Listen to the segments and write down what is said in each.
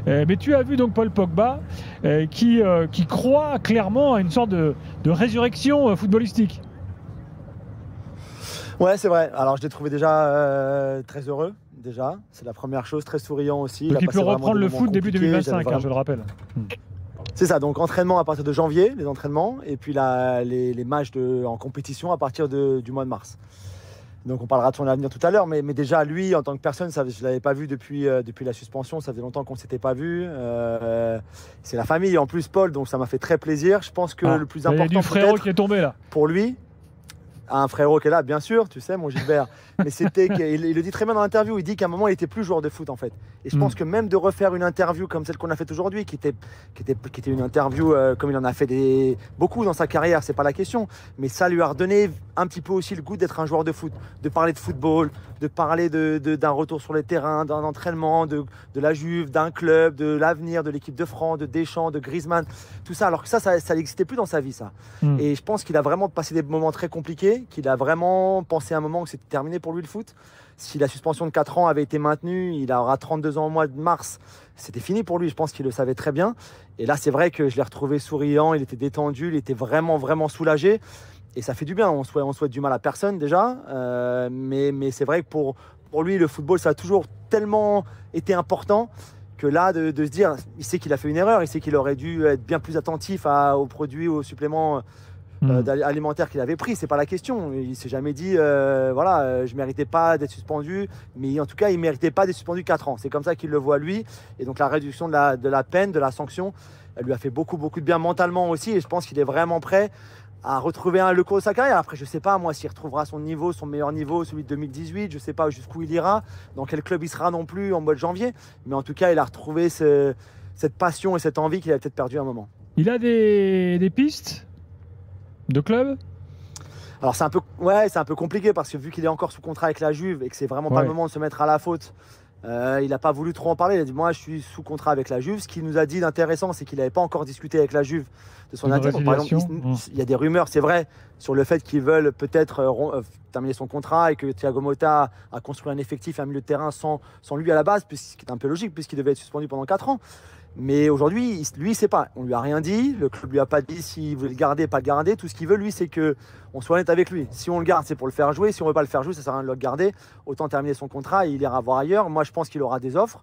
Mais tu as vu donc Paul Pogba qui croit clairement à une sorte de résurrection footballistique. Ouais, c'est vrai. Alors, je l'ai trouvé déjà très heureux. Déjà, c'est la première chose, très souriant aussi. Donc il peut reprendre le foot début 2025, je le rappelle. C'est ça, donc entraînement à partir de janvier, les entraînements, et puis les matchs en compétition à partir du mois de mars. Donc on parlera de son avenir tout à l'heure, mais déjà lui, en tant que personne, je ne l'avais pas vu depuis la suspension, ça faisait longtemps qu'on ne s'était pas vu. C'est la famille en plus, Paul, donc ça m'a fait très plaisir. Je pense que le plus important, il y a du frérot qui est tombé là. Pour lui, un frérot qui est là, bien sûr, tu sais, mon Gilbert. Mais il le dit très bien dans l'interview, il dit qu'à un moment, il était plus joueur de foot en fait. Et je pense que même de refaire une interview comme celle qu'on a faite aujourd'hui, qui était une interview comme il en a fait beaucoup dans sa carrière, c'est pas la question. Mais ça lui a redonné un petit peu aussi le goût d'être un joueur de foot, de parler de football, de parler d'un retour sur les terrains, d'un entraînement, de la Juve, d'un club, de l'avenir, de l'équipe de France, de Deschamps, de Griezmann, tout ça. Alors que ça n'existait plus dans sa vie, ça. Et je pense qu'il a vraiment passé des moments très compliqués, qu'il a vraiment pensé à un moment que c'était terminé pour lui le foot. Si la suspension de 4 ans avait été maintenue, il aura 32 ans au mois de mars. C'était fini pour lui, je pense qu'il le savait très bien. Et là, c'est vrai que je l'ai retrouvé souriant, il était détendu, il était vraiment, vraiment soulagé. Et ça fait du bien, on souhaite du mal à personne déjà. Mais c'est vrai que pour lui, le football, ça a toujours tellement été important que là, de se dire, il sait qu'il a fait une erreur, il sait qu'il aurait dû être bien plus attentif aux produits, aux suppléments alimentaires qu'il avait pris. C'est pas la question. Il s'est jamais dit, je méritais pas d'être suspendu. Mais en tout cas, il méritait pas d'être suspendu 4 ans. C'est comme ça qu'il le voit lui. Et donc la réduction de la peine, de la sanction, elle lui a fait beaucoup, beaucoup de bien mentalement aussi. Et je pense qu'il est vraiment prêt à retrouver le cours de sa carrière. Après, je sais pas, moi, s'il retrouvera son niveau, son meilleur niveau, celui de 2018, je sais pas jusqu'où il ira, dans quel club il sera non plus en mois de janvier. Mais en tout cas, il a retrouvé cette passion et cette envie qu'il avait peut-être perdu à un moment. Il a des pistes de club? Alors c'est un peu compliqué parce que vu qu'il est encore sous contrat avec la Juve et que c'est vraiment pas le moment de se mettre à la faute, il n'a pas voulu trop en parler. Il a dit moi je suis sous contrat avec la Juve. Ce qu'il nous a dit d'intéressant, c'est qu'il n'avait pas encore discuté avec la Juve de son avenir. Par exemple, il y a des rumeurs, c'est vrai, sur le fait qu'ils veulent peut-être terminer son contrat et que Thiago Motta a construit un effectif, un milieu de terrain sans lui à la base, ce qui est un peu logique puisqu'il devait être suspendu pendant 4 ans. Mais aujourd'hui, lui, il ne sait pas. On ne lui a rien dit. Le club ne lui a pas dit s'il voulait le garder, pas le garder. Tout ce qu'il veut, lui, c'est qu'on soit honnête avec lui. Si on le garde, c'est pour le faire jouer. Si on ne veut pas le faire jouer, ça ne sert à rien de le garder. Autant terminer son contrat et il ira voir ailleurs. Moi, je pense qu'il aura des offres.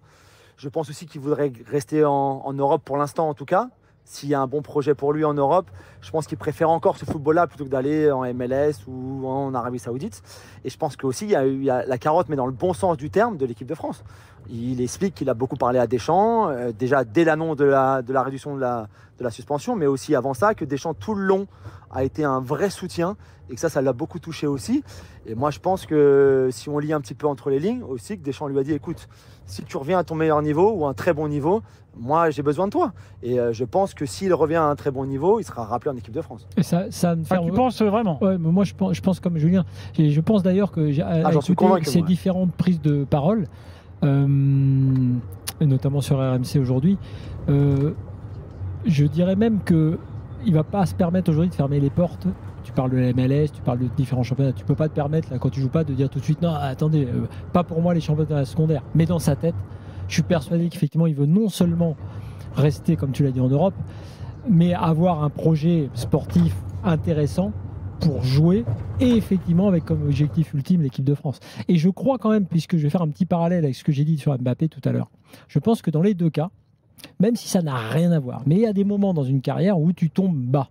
Je pense aussi qu'il voudrait rester en Europe pour l'instant, en tout cas. S'il y a un bon projet pour lui en Europe, je pense qu'il préfère encore ce football-là plutôt que d'aller en MLS ou en Arabie Saoudite. Et je pense qu'aussi, il y a la carotte, mais dans le bon sens du terme, de l'équipe de France. Il explique qu'il a beaucoup parlé à Deschamps, déjà dès l'annonce de la réduction de la suspension, mais aussi avant ça, que Deschamps tout le long a été un vrai soutien et que ça l'a beaucoup touché aussi. Et moi, je pense que si on lit un petit peu entre les lignes, aussi que Deschamps lui a dit, écoute, si tu reviens à ton meilleur niveau ou à un très bon niveau, moi, j'ai besoin de toi. Et je pense que s'il revient à un très bon niveau, il sera rappelé en équipe de France. Et ça me fait... tu penses vraiment? Ouais, mais moi, je pense comme Julien. Je pense d'ailleurs que j'en suis convaincu, ces différentes prises de parole, notamment sur RMC aujourd'hui, je dirais même qu'il ne va pas se permettre aujourd'hui de fermer les portes. Tu parles de la MLS, tu parles de différents championnats. Tu ne peux pas te permettre, là, quand tu ne joues pas, de dire tout de suite non, attendez, pas pour moi les championnats secondaires. Mais dans sa tête, je suis persuadé qu'effectivement, il veut non seulement rester, comme tu l'as dit, en Europe, mais avoir un projet sportif intéressant pour jouer et effectivement avec comme objectif ultime l'équipe de France. Et je crois quand même, puisque je vais faire un petit parallèle avec ce que j'ai dit sur Mbappé tout à l'heure, je pense que dans les deux cas, même si ça n'a rien à voir, mais il y a des moments dans une carrière où tu tombes bas.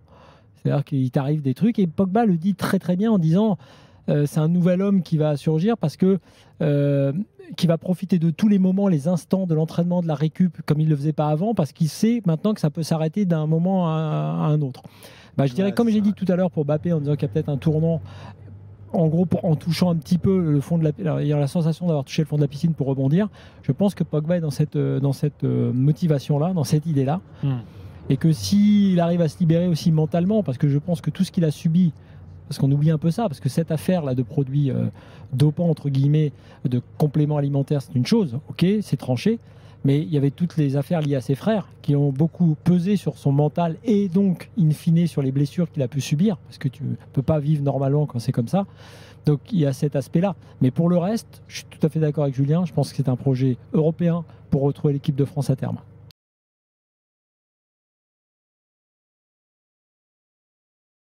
C'est-à-dire qu'il t'arrive des trucs et Pogba le dit très très bien en disant c'est un nouvel homme qui va surgir parce que qui va profiter de tous les moments, les instants de l'entraînement, de la récup comme il ne le faisait pas avant parce qu'il sait maintenant que ça peut s'arrêter d'un moment à un autre. Je dirais comme j'ai dit tout à l'heure pour Mbappé en disant qu'il y a peut-être un tournant en gros en touchant un petit peu le fond de il y a la sensation d'avoir touché le fond de la piscine pour rebondir. Je pense que Pogba est dans cette motivation-là, dans cette idée-là. Et que s'il arrive à se libérer aussi mentalement, parce que je pense que tout ce qu'il a subi, parce qu'on oublie un peu ça, parce que cette affaire-là de produits dopants, entre guillemets, de compléments alimentaires, c'est une chose, ok, c'est tranché, mais il y avait toutes les affaires liées à ses frères qui ont beaucoup pesé sur son mental et donc, in fine, sur les blessures qu'il a pu subir, parce que tu ne peux pas vivre normalement quand c'est comme ça. Donc il y a cet aspect-là. Mais pour le reste, je suis tout à fait d'accord avec Julien, je pense que c'est un projet européen pour retrouver l'équipe de France à terme.